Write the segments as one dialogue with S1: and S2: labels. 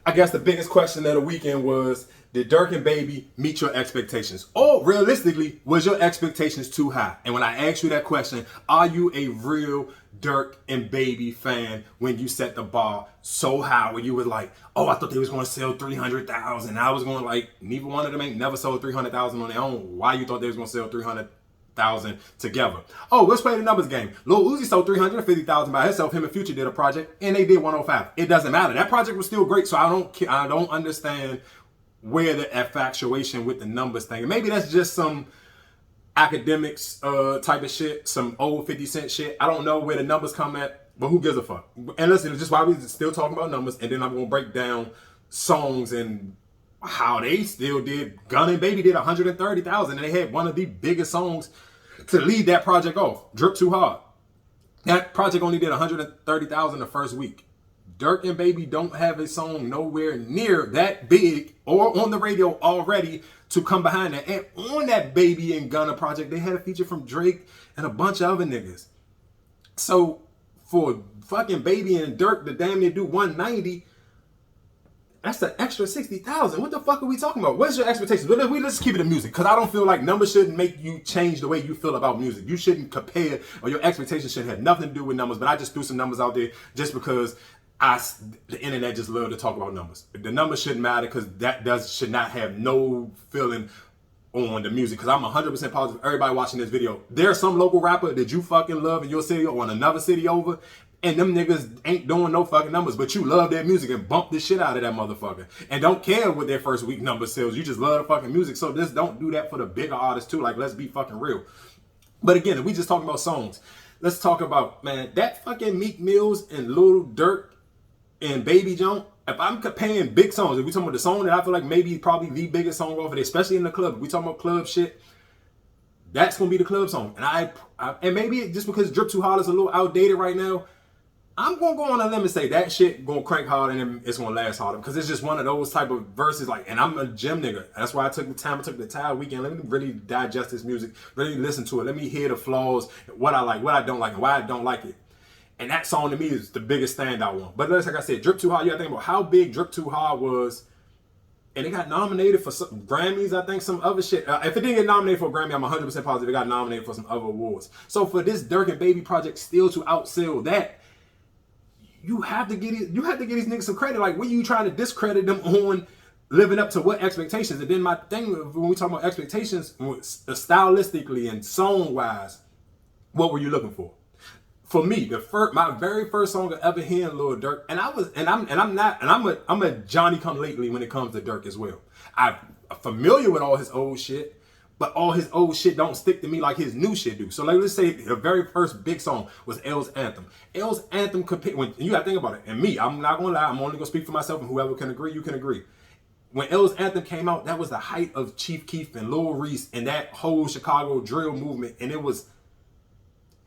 S1: I guess the biggest question of the weekend was, did Durk and Baby meet your expectations? Or realistically, was your expectations too high? And when I asked you that question, are you a real Durk and Baby fan when you set the bar so high where you were like, oh, I thought they was going to sell 300,000. I was going like, neither one of them ain't never sold 300,000 on their own. Why you thought they was going to sell 300,000 together? Oh, let's play the numbers game. Lil Uzi sold 350,000 by himself. Him and Future did a project, and they did 105. It doesn't matter. That project was still great, so I don't understand where the infatuation with the numbers thing. And maybe that's just some academics type of shit, some old 50 Cent shit. I don't know where the numbers come at, but who gives a fuck? And listen, it's just why we're still talking about numbers, and then I'm gonna break down songs and how they still did. Gun and Baby did 130,000, and they had one of the biggest songs to lead that project off, Drip Too Hard. That project only did 130,000 the first week. Durk and Baby don't have a song nowhere near that big or on the radio already to come behind that. And on that Baby and Gunna project, they had a feature from Drake and a bunch of other niggas. So for fucking Baby and Durk to damn near do 190, that's an extra 60,000. What the fuck are we talking about? What's your expectations? Let's keep it in music, because I don't feel like numbers shouldn't make you change the way you feel about music. You shouldn't compare, or your expectations shouldn't have nothing to do with numbers. But I just threw some numbers out there just because the internet just love to talk about numbers. The numbers shouldn't matter, because should not have no feeling on the music. Because I'm 100% positive everybody watching this video, there's some local rapper that you fucking love in your city or in another city over, and them niggas ain't doing no fucking numbers, but you love their music and bump the shit out of that motherfucker and don't care what their first week number sells. You just love the fucking music. So just don't do that for the bigger artists too. Like, let's be fucking real. But again, if we just talking about songs, let's talk about, man, that fucking Meek Mills and Lil Durk and Baby Jones. If I'm comparing big songs, if we talking about the song that I feel like maybe probably the biggest song off of it, especially in the club, if we talking about club shit, that's gonna be the club song. And and maybe just because Drip Too Hard is a little outdated right now, I'm gonna go on a limb and say that shit gonna crank harder and it's gonna last harder, because it's just one of those type of verses. Like, and I'm a gym nigga. That's why I took the entire weekend. Let me really digest this music, really listen to it. Let me hear the flaws, what I like, what I don't like, and why I don't like it. And that song to me is the biggest standout one. But like I said, Drip Too Hard, you gotta think about how big Drip Too Hard was. And it got nominated for some Grammys, I think, some other shit. If it didn't get nominated for a Grammy, I'm 100% positive it got nominated for some other awards. So for this Durk and Baby project still to outsell that, you have to get these niggas some credit. Like, what are you trying to discredit them on living up to what expectations? And then my thing, when we talk about expectations, stylistically and song-wise, what were you looking for? For me, my very first song I ever heard Lil Durk, I'm a Johnny come lately when it comes to Durk as well. I'm familiar with all his old shit, but all his old shit don't stick to me like his new shit do. So like, let's say the very first big song was L's Anthem. L's Anthem, when you gotta think about it, and me, I'm not gonna lie, I'm only gonna speak for myself, and whoever can agree, you can agree. When L's Anthem came out, that was the height of Chief Keef and Lil Reese and that whole Chicago drill movement, and it was,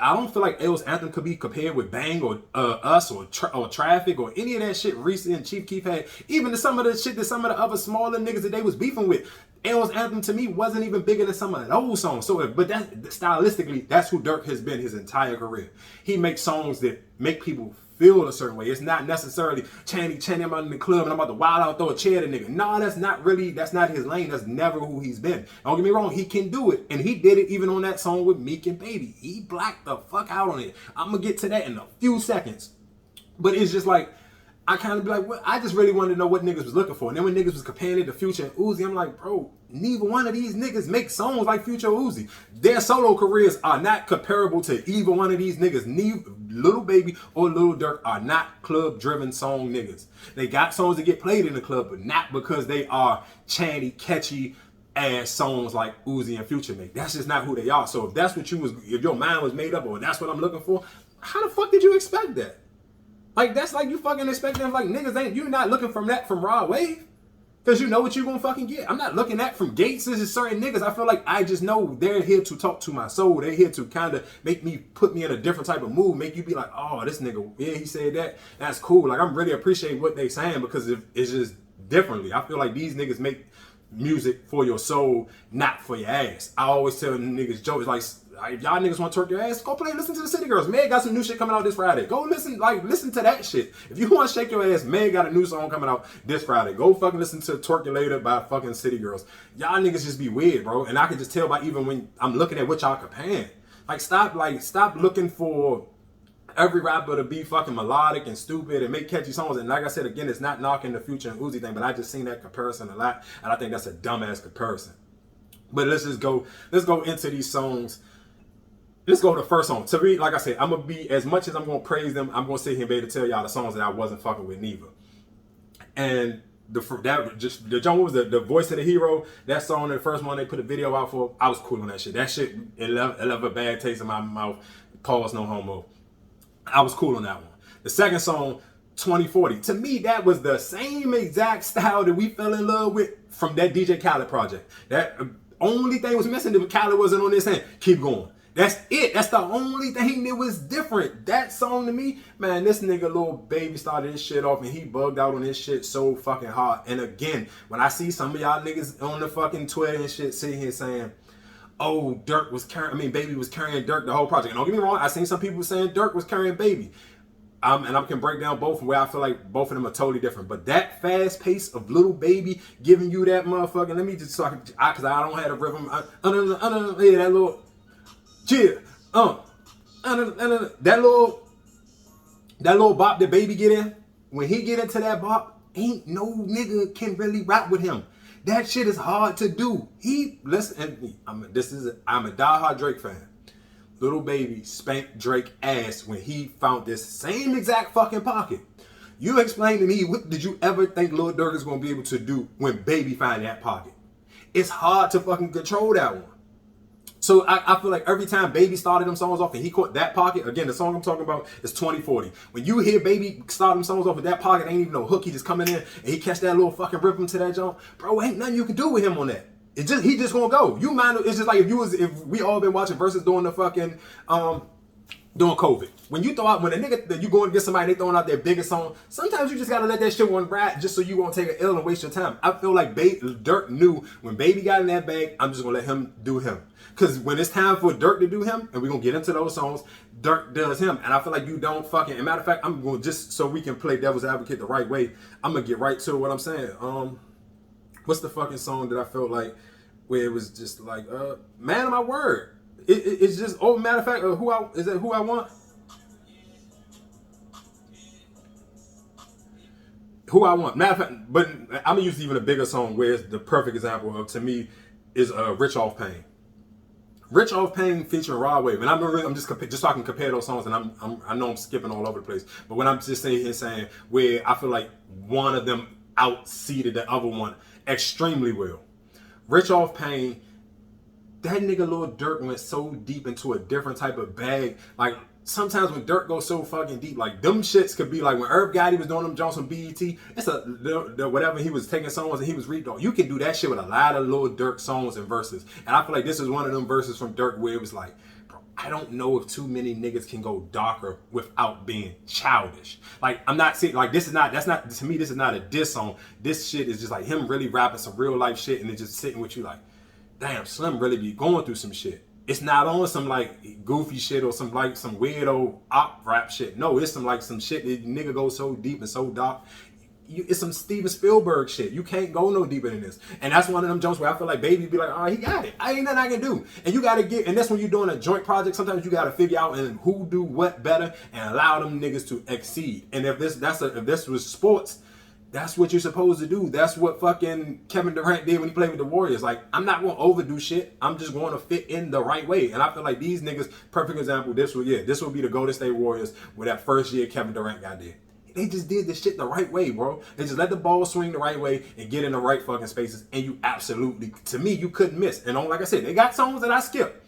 S1: I don't feel like L's Anthem could be compared with Bang or Us or Traffic or any of that shit Reese and Chief Keef had. Even to some of the shit that some of the other smaller niggas that they was beefing with. L's Anthem to me wasn't even bigger than some of those songs. So, but that stylistically, that's who Durk has been his entire career. He makes songs that make people feel a certain way. It's not necessarily chanting I'm out in the club and I'm about to wild out, throw a chair at a nigga. No, that's not his lane. That's never who he's been. Don't get me wrong, he can do it. And he did it even on that song with Meek and Baby. He blacked the fuck out on it. I'm gonna get to that in a few seconds. But it's just like, I kind of be like, well, I just really wanted to know what niggas was looking for. And then when niggas was comparing it to Future and Uzi, I'm like, bro, neither one of these niggas make songs like Future or Uzi. Their solo careers are not comparable to either one of these niggas. Neither Lil Baby or Lil Durk are not club-driven song niggas. They got songs that get played in the club, but not because they are chanty, catchy ass songs like Uzi and Future make. That's just not who they are. So if that's what if your mind was made up, or that's what I'm looking for, how the fuck did you expect that? Like, that's like you fucking expecting, like, niggas you're not looking from Rod Wave, because you know what you're gonna fucking get. I'm not looking at from Gates. This is certain niggas. I feel like I just know they're here to talk to my soul. They're here to kind of put me in a different type of mood, make you be like, oh, this nigga, yeah, he said that. That's cool. Like, I'm really appreciating what they saying, because it's just differently. I feel like these niggas make music for your soul, not for your ass. I always tell niggas jokes like, If y'all niggas want to twerk your ass, go play, listen to the City Girls. Meg got some new shit coming out this Friday. Go listen to that shit. If you want to shake your ass, Meg got a new song coming out this Friday. Go fucking listen to Twerk You Later by fucking City Girls. Y'all niggas just be weird, bro. And I can just tell by even when I'm looking at what y'all comparing. Stop looking for every rapper to be fucking melodic and stupid and make catchy songs. And like I said, again, it's not knocking the Future and Uzi thing, but I just seen that comparison a lot, and I think that's a dumbass comparison. But let's go into these songs. Let's go to the first song. To me, like I said, I'm gonna be, as much as I'm gonna praise them, I'm gonna sit here and be able to tell y'all the songs that I wasn't fucking with neither. And the John was the Voice of the Hero. That song, the first one they put a video out for, I was cool on that shit. That shit, it left a bad taste in my mouth. Pause, no homo. I was cool on that one. The second song, 2040. To me, that was the same exact style that we fell in love with from that DJ Khaled project. That only thing was missing if Khaled wasn't on this hand. Keep going. That's it. That's the only thing that was different. That song to me, man, this nigga Lil Baby started his shit off and he bugged out on this shit so fucking hard. And again, when I see some of y'all niggas on the fucking Twitter and shit sitting here saying, oh, Baby was carrying Durk the whole project. And don't get me wrong, I seen some people saying Durk was carrying Baby. And I can break down both where I feel like both of them are totally different. But that fast pace of Lil Baby giving you that motherfucking, let me just talk, because I don't have a rhythm. Yeah, that little, that little bop that Baby get in, when he get into that bop, ain't no nigga can really rap with him. That shit is hard to do. I'm a diehard Drake fan. Lil Baby spanked Drake ass when he found this same exact fucking pocket. You explain to me, what did you ever think Lil Durk is gonna be able to do when Baby find that pocket? It's hard to fucking control that one. So I feel like every time Baby started them songs off and he caught that pocket, again, the song I'm talking about is 2040. When you hear Baby start them songs off with that pocket, ain't even no hook, he just coming in and he catch that little fucking rhythm to that jump, bro, ain't nothing you can do with him on that. He just gonna go. You mind, it's just like if we all been watching Versus during the fucking during COVID. When you throw out, when a nigga that you going to get somebody, they throwing out their biggest song, sometimes you just gotta let that shit one ride just so you won't take an L and waste your time. I feel like Durk knew when Baby got in that bag, I'm just gonna let him do him. Cause when it's time for Durk to do him, and we're gonna get into those songs, Durk does him. And I feel like you don't fucking, and matter of fact, I'm gonna, just so we can play devil's advocate the right way, I'm gonna get right to what I'm saying. What's the fucking song that I felt like where it was just like, man of my word. It's just, oh, matter of fact, Who I Want? Who I Want. Matter of fact, but I'm gonna use even a bigger song where it's the perfect example of, to me, is Rich Off Pain. Rich Off Pain featuring Rod Wave, and I'm just so I can compare those songs, and I know I'm skipping all over the place, but when I'm just sitting here saying where I feel like one of them outseated the other one extremely well. Rich Off Pain, that nigga Lil Durk went so deep into a different type of bag. Like, sometimes when Durk goes so fucking deep, like, them shits could be like when Irv Gotti was doing them Jones on BET, it's whatever, he was taking songs and he was reading. You can do that shit with a lot of Lil Durk songs and verses. And I feel like this is one of them verses from Durk where it was like, bro, I don't know if too many niggas can go darker without being childish. Like, I'm not saying, like, to me, this is not a diss song. This shit is just like him really rapping some real life shit and it's just sitting with you like, damn, Slim really be going through some shit. It's not on some like goofy shit or some weirdo op rap shit. No, it's some shit that nigga goes so deep and so dark. It's some Steven Spielberg shit. You can't go no deeper than this. And that's one of them jumps where I feel like Baby be like, all right, he got it. I ain't nothing I can do. And you gotta and that's when you're doing a joint project. Sometimes you gotta figure out and who do what better and allow them niggas to exceed. And if this was sports, that's what you're supposed to do. That's what fucking Kevin Durant did when he played with the Warriors. Like, I'm not going to overdo shit. I'm just going to fit in the right way. And I feel like these niggas, perfect example, this will be the Golden State Warriors where that first year Kevin Durant got there. They just did this shit the right way, bro. They just let the ball swing the right way and get in the right fucking spaces. And you absolutely, to me, you couldn't miss. And like I said, they got songs that I skipped.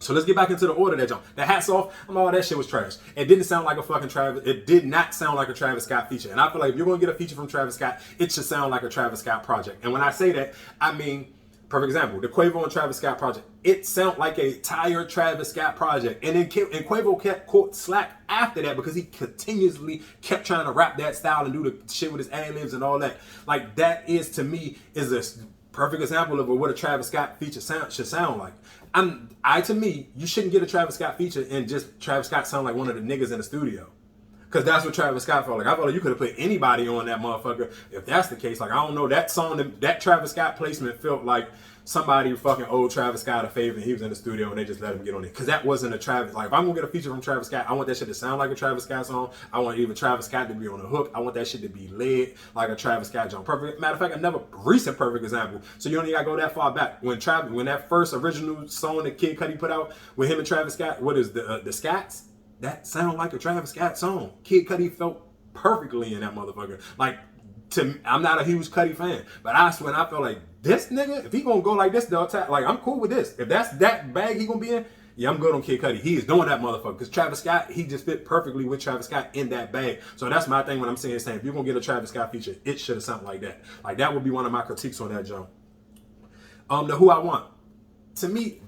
S1: So let's get back into the order that jump. The hats off, all that shit was trash. It didn't sound like a fucking it did not sound like a Travis Scott feature. And I feel like if you're gonna get a feature from Travis Scott, it should sound like a Travis Scott project. And when I say that, I mean, perfect example, the Quavo and Travis Scott project. It sounded like a tired Travis Scott project. And then Quavo kept caught slack after that because he continuously kept trying to rap that style and do the shit with his ad-libs and all that. Like, that is, to me, is a Perfect example of what a Travis Scott feature should sound like. To me, you shouldn't get a Travis Scott feature and just Travis Scott sound like one of the niggas in the studio. Because that's what Travis Scott felt like. I felt like you could have put anybody on that motherfucker if that's the case. Like, I don't know, that song, that Travis Scott placement felt like somebody fucking owed Travis Scott a favor and he was in the studio and they just let him get on it. Because that wasn't a Travis. Like, if I'm going to get a feature from Travis Scott, I want that shit to sound like a Travis Scott song. I want even Travis Scott to be on the hook. I want that shit to be led like a Travis Scott song. Perfect. Matter of fact, another recent perfect example. So you don't even got to go that far back. When that first original song that Kid Cudi put out with him and Travis Scott, what is the Scats? That sounded like a Travis Scott song. Kid Cudi felt perfectly in that motherfucker. Like, I'm not a huge Cudi fan, but I swear I felt like this nigga, if he gonna go like this, like, I'm cool with this. If that's that bag he gonna be in, yeah, I'm good on Kid Cudi. He is doing that motherfucker. Because Travis Scott, he just fit perfectly with Travis Scott in that bag. So that's my thing when I'm saying, if you're gonna get a Travis Scott feature, it should have sounded like that. Like, that would be one of my critiques on that joint. The Who I Want. To me,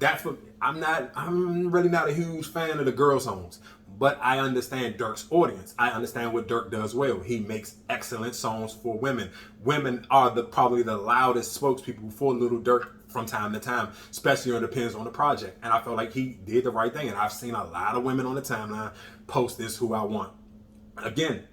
S1: I'm really not a huge fan of the girl songs. But I understand Durk's audience. I understand what Durk does well. He makes excellent songs for women. Women are probably the loudest spokespeople for Little Durk from time to time, especially when it depends on the project. And I felt like he did the right thing. And I've seen a lot of women on the timeline post this Who I Want. Again,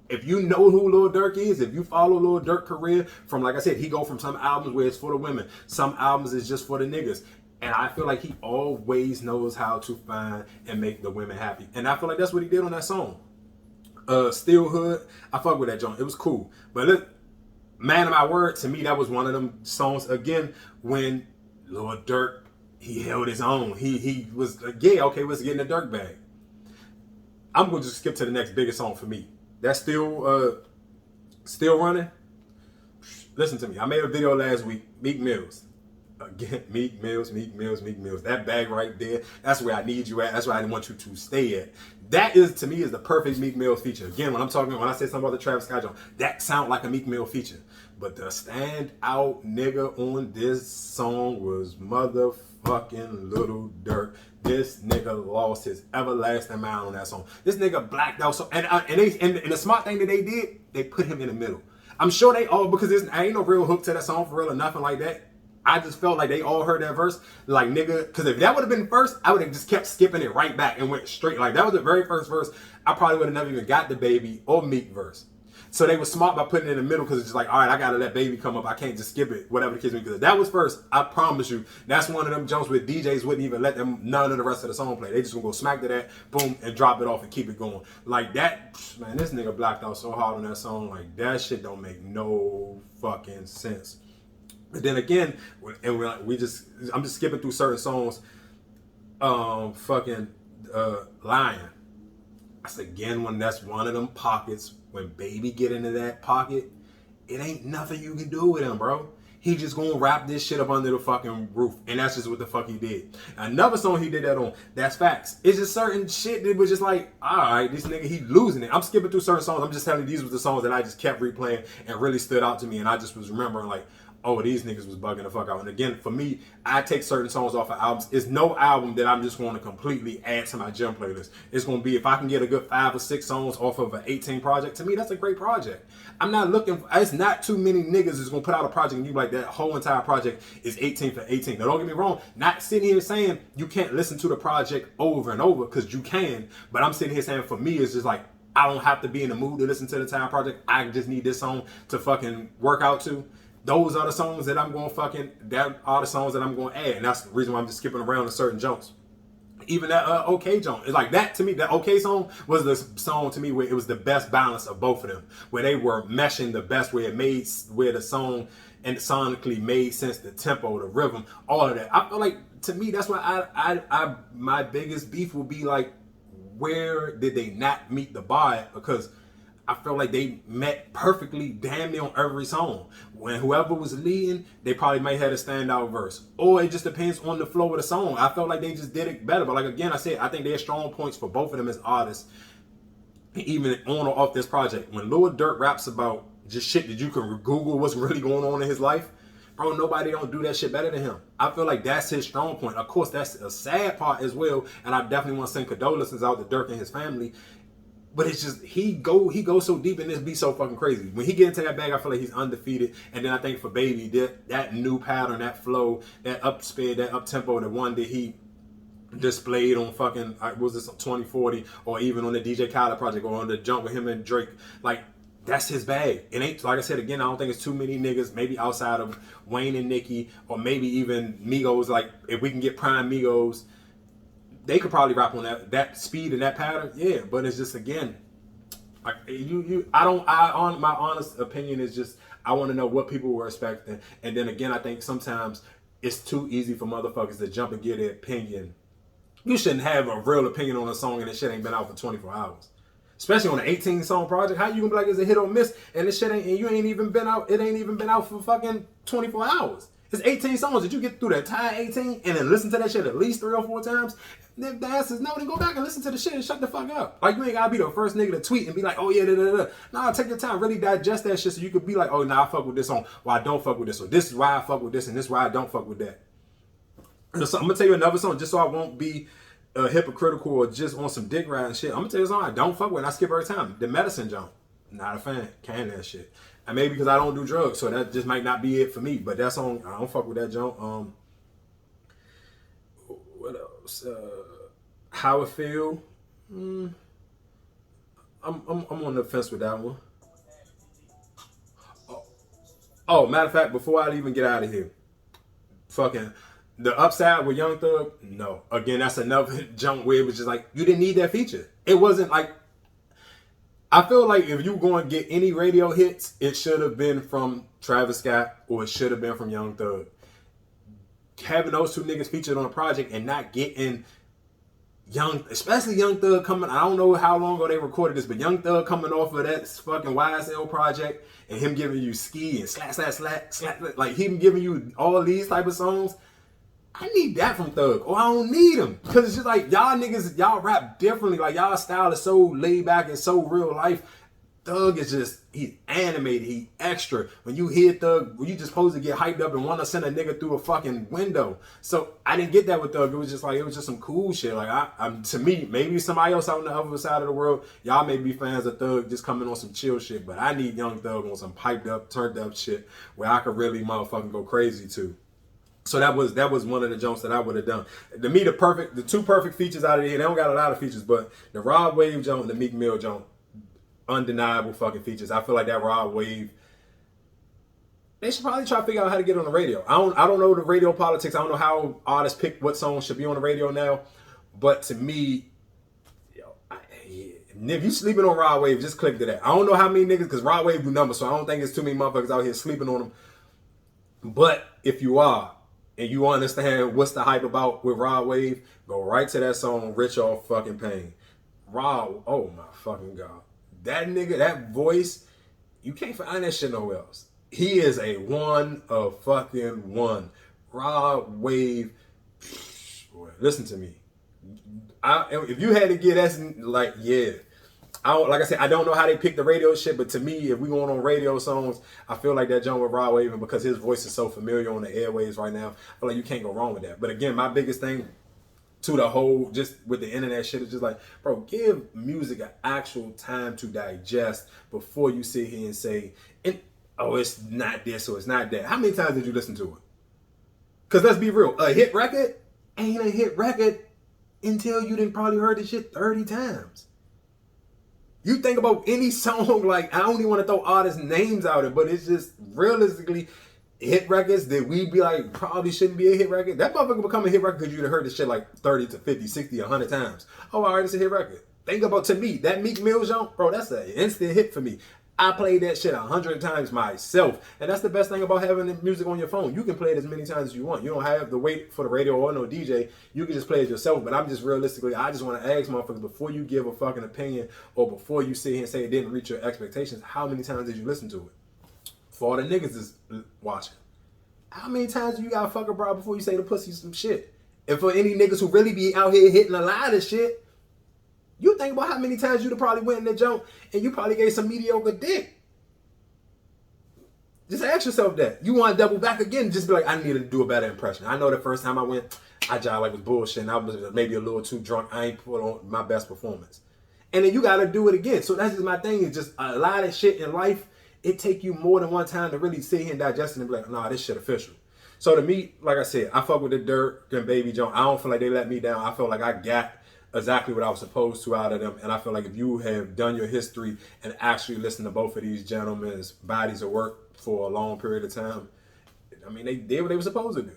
S1: if you know who Lil Durk is, if you follow Lil Durk's career from, like I said, he go from some albums where it's for the women, some albums is just for the niggas. And I feel like he always knows how to find and make the women happy. And I feel like that's what he did on that song. Still Hood, I fuck with that joint. It was cool. But look, Man of My Word, to me, that was one of them songs, again, when Lil Durk, he held his own. He was, yeah, okay, let's get in the Durk bag. I'm going to just skip to the next biggest song for me. That's Still Running. Listen to me. I made a video last week, Meek Mills. Again, Meek Mills. That bag right there, that's where I need you at. That's where I want you to stay at. That is, to me, is the perfect Meek Mills feature. Again, when I say something about the Travis Scott joint, that sound like a Meek Mill feature. But the standout nigga on this song was motherfucking Little Durk. This nigga lost his everlasting mind on that song. This nigga blacked out. So and the smart thing that they did, they put him in the middle. I'm sure they all, because there ain't no real hook to that song for real or nothing like that. I just felt like they all heard that verse, like, nigga, because if that would have been first, I would have just kept skipping it right back and went straight. Like, that was the very first verse. I probably would have never even got the Baby or Meek verse. So they were smart by putting it in the middle, because it's just like, all right, I got to let Baby come up. I can't just skip it, whatever the case may be. Because if that was first, I promise you, that's one of them jumps where DJs wouldn't even let them, none of the rest of the song play. They just gonna go smack to that, boom, and drop it off and keep it going. Like that, man, this nigga blacked out so hard on that song. Like, that shit don't make no fucking sense. But then again, I'm just skipping through certain songs. Lion. That's again that's one of them pockets. When Baby get into that pocket, it ain't nothing you can do with him, bro. He just gonna wrap this shit up under the fucking roof. And that's just what the fuck he did. Another song he did that on, that's facts. It's just certain shit that was just like, all right, this nigga, he losing it. I'm skipping through certain songs. I'm just telling you, these were the songs that I just kept replaying and really stood out to me. And I just was remembering, like, oh, these niggas was bugging the fuck out. And again, for me, I take certain songs off of albums. It's no album that I'm just going to completely add to my gem playlist. It's going to be, if I can get a good 5 or 6 songs off of an 18 project, to me, that's a great project. I'm not looking for, it's not too many niggas that's going to put out a project and you like, that whole entire project is 18 for 18. Now, don't get me wrong, not sitting here saying you can't listen to the project over and over, because you can, but I'm sitting here saying, for me, it's just like, I don't have to be in the mood to listen to the entire project. I just need this song to fucking work out to. Those are the songs that I'm going to that are the songs that I'm going to add. And that's the reason why I'm just skipping around to certain jumps. Even that OK jump. It's like that, to me, that OK song was the song to me where it was the best balance of both of them. Where they were meshing the best, where the song and sonically made sense, the tempo, the rhythm, all of that. I feel like, to me, that's why my biggest beef will be like, where did they not meet the bar at? Because I felt like they met perfectly damn near on every song. When whoever was leading, they probably might have a standout verse. Or it just depends on the flow of the song. I felt like they just did it better. But like, again, I said, I think they have strong points for both of them as artists, even on or off this project. When Lil Durk raps about just shit that you can Google what's really going on in his life, bro, nobody don't do that shit better than him. I feel like that's his strong point. Of course, that's a sad part as well. And I definitely want to send condolences out to Durk and his family. But it's just he goes so deep and this beat so fucking crazy. When he get into that bag, I feel like he's undefeated. And then I think for Baby, that new pattern, that flow, that up speed, that up tempo, the one that he displayed on fucking was this 2040 or even on the DJ Khaled project or on the jump with him and Drake, like that's his bag. It ain't, like I said again, I don't think it's too many niggas, maybe outside of Wayne and Nicki, or maybe even Migos. Like if we can get prime Migos, they could probably rap on that speed and that pattern. Yeah, but it's just again, like my honest opinion is just I want to know what people were expecting, and then again I think sometimes it's too easy for motherfuckers to jump and get their opinion. You shouldn't have a real opinion on a song and this shit ain't been out for 24 hours. Especially on an 18 song project. How you gonna be like it's a hit or miss and this shit ain't, and you ain't even been out, it ain't even been out for fucking 24 hours. It's 18 songs. Did you get through the entire 18 and then listen to that shit at least 3 or 4 times? Then the answer is no, then go back and listen to the shit and shut the fuck up. Like you ain't gotta be the first nigga to tweet and be like, oh yeah, da da da. Nah, take your time, really digest that shit so you could be like, oh nah, I fuck with this song, well I don't fuck with this, or this is why I fuck with this and this is why I don't fuck with that. So I'm gonna tell you another song just so I won't be hypocritical or just on some dick riding shit. I'm gonna tell you something I don't fuck with and I skip every time. The Medicine Joint. Not a fan. Can that shit. And maybe because I don't do drugs, so that just might not be it for me. But that song, I don't fuck with that joint. What else? How It Feel. I'm on the fence with that one. Oh, matter of fact, before I even get out of here, fucking The Upside with Young Thug, no. Again, that's another jump where it was just like, you didn't need that feature. It wasn't like, I feel like if you were going to get any radio hits, it should have been from Travis Scott or it should have been from Young Thug. Having those two niggas featured on a project and not getting especially Young Thug coming, I don't know how long ago they recorded this, but Young Thug coming off of that fucking YSL project and him giving you Ski and slap, like him giving you all these type of songs. I need that from Thug, or I don't need him. Because it's just like, y'all niggas, y'all rap differently. Like, y'all style is so laid back and so real life. Thug is just, he's animated, he extra. When you hear Thug, you just supposed to get hyped up and want to send a nigga through a fucking window. So, I didn't get that with Thug. It was just like, it was just some cool shit. Like, to me, maybe somebody else out on the other side of the world, y'all may be fans of Thug just coming on some chill shit. But I need Young Thug on some piped up, turned up shit where I could really motherfucking go crazy to. So that was one of the jumps that I would have done. To me, the two perfect features out of here, they don't got a lot of features, but the Rod Wave jump and the Meek Mill jump, undeniable fucking features. I feel like that Rod Wave, they should probably try to figure out how to get on the radio. I don't know the radio politics. I don't know how artists pick what songs should be on the radio now. But to me, if you sleeping on Rod Wave, just click to that. I don't know how many niggas, because Rod Wave do numbers, so I don't think it's too many motherfuckers out here sleeping on them. But if you are, and you understand what's the hype about with Rod Wave, go right to that song, Rich Off Fucking Pain. Rod, oh my fucking God. That nigga, that voice, you can't find that shit nowhere else. He is a one of fucking one. Rod Wave, boy, listen to me. If you had to get that, like, yeah. Like I said, I don't know how they pick the radio shit, but to me, if we going on radio songs, I feel like that John with Rod Wave, and because his voice is so familiar on the airwaves right now, I feel like you can't go wrong with that. But again, my biggest thing to the whole, just with the internet shit, is just like, bro, give music an actual time to digest before you sit here and say, oh, it's not this or it's not that. How many times did you listen to it? Because let's be real, a hit record ain't a hit record until you done probably heard the shit 30 times. You think about any song, like, I don't even want to throw artists' names out it, but it's just realistically hit records that we be like, probably shouldn't be a hit record. That motherfucker become a hit record because you'd have heard this shit like 30 to 50, 60, 100 times. Oh, all right, it's a hit record. Think about, to me, that Meek Mill jump, bro, that's an instant hit for me. I played that shit 100 times myself. And that's the best thing about having the music on your phone. You can play it as many times as you want. You don't have to wait for the radio or no DJ. You can just play it yourself. But I'm just realistically, I just want to ask motherfuckers, before you give a fucking opinion or before you sit here and say it didn't reach your expectations, how many times did you listen to it? For all the niggas is watching, how many times do you gotta fuck a bro before you say the pussy some shit? And for any niggas who really be out here hitting a lot of shit, you think about how many times you'd have probably went in the jump and you probably gave some mediocre dick. Just ask yourself that. You want to double back again, just be like, I need to do a better impression. I know the first time I went, I jive like it was bullshit and I was maybe a little too drunk. I ain't put on my best performance. and then you got to do it again. So that's just my thing. Is just a lot of shit in life. It take you more than one time to really sit here and digest it and be like, nah, this shit official. So to me, like I said, I fuck with the Durk and Baby Joint. I don't feel like they let me down. I feel like I got exactly what I was supposed to out of them. And I feel like if you have done your history and actually listened to both of these gentlemen's bodies of work for a long period of time, I mean, they did what they were supposed to do.